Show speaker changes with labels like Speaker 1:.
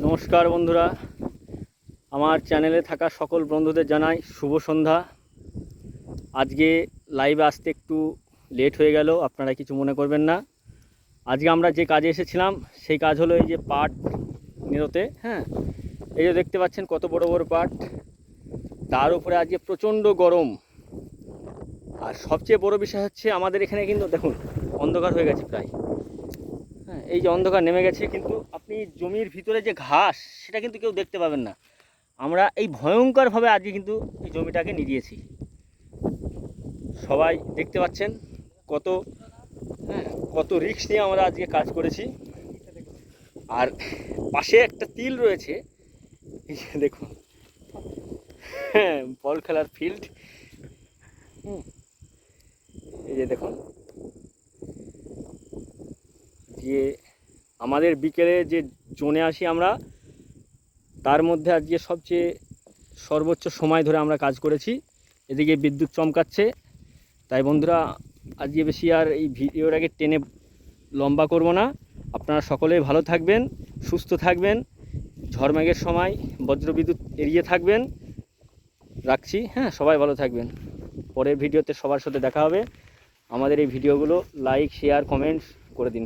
Speaker 1: নমস্কার বন্ধুরা, আমার চ্যানেলে থাকা সকল বন্ধুদের জানাই শুভ সন্ধ্যা। আজকে লাইভে আসতে একটু লেট হয়ে গেল, আপনারা কিছু মনে করবেন না। আজকে আমরা যে কাজে এসেছিলাম সেই কাজ হলো এই যে পাট নিরতে। এই যে দেখতে পাচ্ছেন কত বড় বড় পাট, তার উপরে আজকে প্রচণ্ড গরম। আর সবচেয়ে বড় বিষয় হচ্ছে আমাদের এখানে কিন্তু দেখুন অন্ধকার হয়ে গেছে প্রায়। এই যে অন্ধকার নেমে গেছে, কিন্তু আপনি জমির ভিতরে যে ঘাস সেটা কিন্তু কেউ দেখতে পাবেন না। আমরা এই ভয়ঙ্করভাবে আজকে কিন্তু এই জমিটাকে নিড়িয়েছি। সবাই দেখতে পাচ্ছেন কত কত রিস্ক নিয়ে আমরা আজকে কাজ করেছি। আর পাশে একটা তিল রয়েছে, এই যে দেখুন, বল খেলার ফিল্ড। এই যে দেখুন, যে আমাদের বিকেলে যে জোনে আসি আমরা, তার মধ্যে আজকে সবচেয়ে সর্বোচ্চ সময় ধরে আমরা কাজ করেছি। এদিকে বিদ্যুৎ চমকাচ্ছে। তাই বন্ধুরা, আজকে বেশি আর এই ভিডিওটাকে টেনে লম্বা করব না। আপনারা সকলেই ভালো থাকবেন, সুস্থ থাকবেন, ঝড়মেঘের সময় বজ্রবিদ্যুৎ এড়িয়ে থাকবেন। রাখছি, সবাই ভালো থাকবেন। পরের ভিডিওতে সবার সাথে দেখা হবে। আমাদের এই ভিডিওগুলো লাইক, শেয়ার, কমেন্টস করে দিন।